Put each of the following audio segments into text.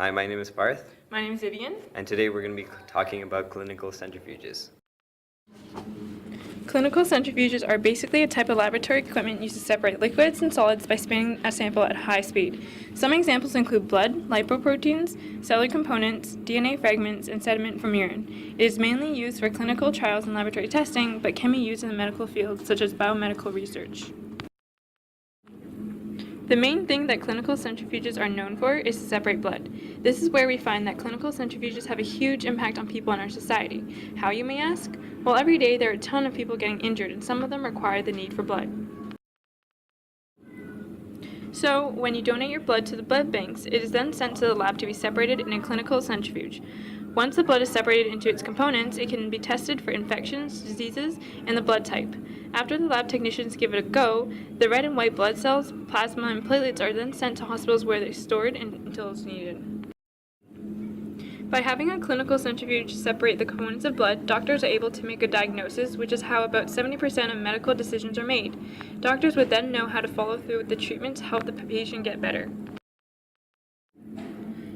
Hi, my name is Parth, My name is Vivian. and today we're going to be talking about clinical centrifuges. Clinical centrifuges are basically a type of laboratory equipment used to separate liquids and solids by spinning a sample at high speed. Some examples include blood, lipoproteins, cellular components, DNA fragments, and sediment from urine. It is mainly used for clinical trials and laboratory testing, but can be used in the medical field, such as biomedical research. The main thing that clinical centrifuges are known for is to separate blood. This is where we find that clinical centrifuges have a huge impact on people in our society. How, you may ask? Well, every day there are a ton of people getting injured, and some of them require the need for blood. So, when you donate your blood to the blood banks, it is then sent to the lab to be separated in a clinical centrifuge. Once the blood is separated into its components, it can be tested for infections, diseases, and the blood type. After the lab technicians give it a go, the red and white blood cells, plasma, and platelets are then sent to hospitals where they're stored until it's needed. By having a clinical centrifuge separate the components of blood, doctors are able to make a diagnosis, which is how about 70% of medical decisions are made. Doctors would then know how to follow through with the treatment to help the patient get better.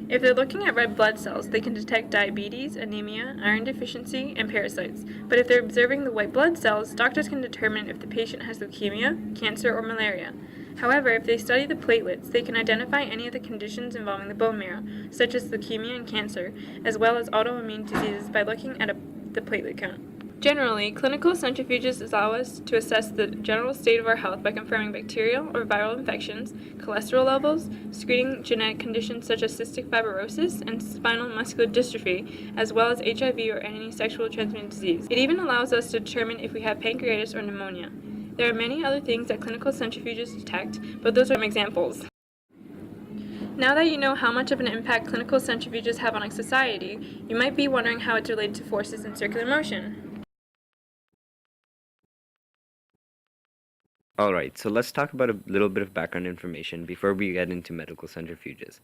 If they're looking at red blood cells, they can detect diabetes, anemia, iron deficiency, and parasites. But if they're observing the white blood cells, doctors can determine if the patient has leukemia, cancer, or malaria. However, if they study the platelets, they can identify any of the conditions involving the bone marrow, such as leukemia and cancer, as well as autoimmune diseases by looking at the platelet count. Generally, clinical centrifuges allow us to assess the general state of our health by confirming bacterial or viral infections, cholesterol levels, screening genetic conditions such as cystic fibrosis and spinal muscular dystrophy, as well as HIV or any sexually transmitted disease. It even allows us to determine if we have pancreatitis or pneumonia. There are many other things that clinical centrifuges detect, but those are some examples. Now that you know how much of an impact clinical centrifuges have on our society, you might be wondering how it's related to forces in circular motion. Alright, so let's talk about a little bit of background information before we get into medical centrifuges.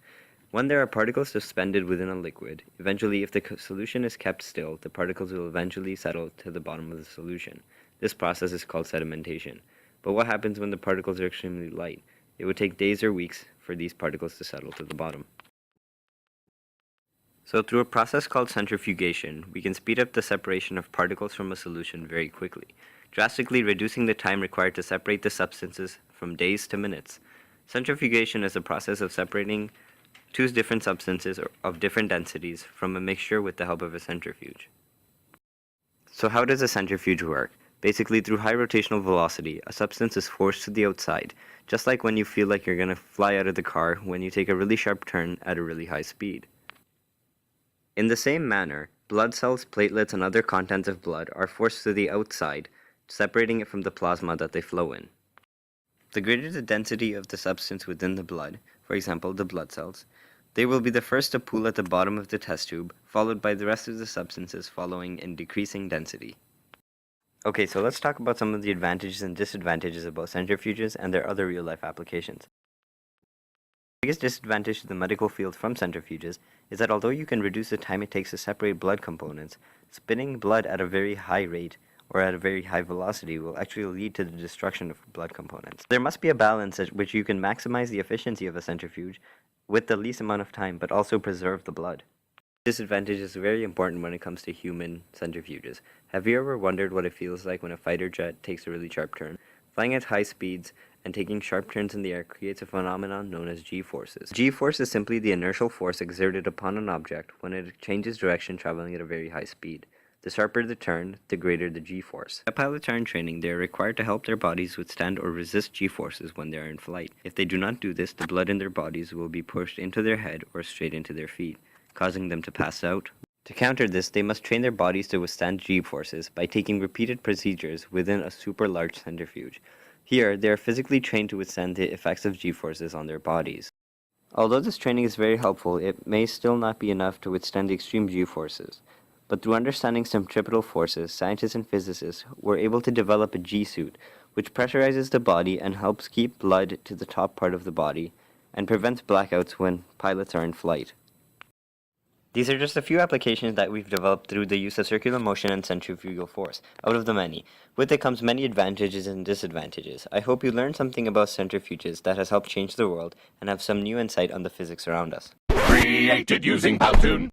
When there are particles suspended within a liquid, eventually if the solution is kept still, the particles will eventually settle to the bottom of the solution. This process is called sedimentation. But what happens when the particles are extremely light? It would take days or weeks for these particles to settle to the bottom. So through a process called centrifugation, we can speed up the separation of particles from a solution very quickly, drastically reducing the time required to separate the substances from days to minutes. Centrifugation is a process of separating two different substances of different densities from a mixture with the help of a centrifuge. So how does a centrifuge work? Basically, through high rotational velocity, a substance is forced to the outside, just like when you feel like you're going to fly out of the car when you take a really sharp turn at a really high speed. In the same manner, blood cells, platelets, and other contents of blood are forced to the outside, separating it from the plasma that they flow in. The greater the density of the substance within the blood, for example the blood cells, they will be the first to pool at the bottom of the test tube, followed by the rest of the substances following in decreasing density. Okay, so let's talk about some of the advantages and disadvantages about centrifuges and their other real-life applications. The biggest disadvantage to the medical field from centrifuges is that although you can reduce the time it takes to separate blood components, spinning blood at a very high rate or at a very high velocity will actually lead to the destruction of blood components. There must be a balance at which you can maximize the efficiency of a centrifuge with the least amount of time, but also preserve the blood. This disadvantage is very important when it comes to human centrifuges. Have you ever wondered what it feels like when a fighter jet takes a really sharp turn? Flying at high speeds and taking sharp turns in the air creates a phenomenon known as g-forces. G-force is simply the inertial force exerted upon an object when it changes direction traveling at a very high speed. The sharper the turn, the greater the g-force. When pilots are in training, they are required to help their bodies withstand or resist g-forces when they are in flight. If they do not do this, the blood in their bodies will be pushed into their head or straight into their feet, causing them to pass out. To counter this, they must train their bodies to withstand g-forces by taking repeated procedures within a super large centrifuge. Here, they are physically trained to withstand the effects of g-forces on their bodies. Although this training is very helpful, it may still not be enough to withstand the extreme g-forces. But through understanding centripetal forces, scientists and physicists were able to develop a G-suit, which pressurizes the body and helps keep blood to the top part of the body, and prevents blackouts when pilots are in flight. These are just a few applications that we've developed through the use of circular motion and centrifugal force, out of the many. With it comes many advantages and disadvantages. I hope you learned something about centrifuges that has helped change the world and have some new insight on the physics around us. Created using PowToon.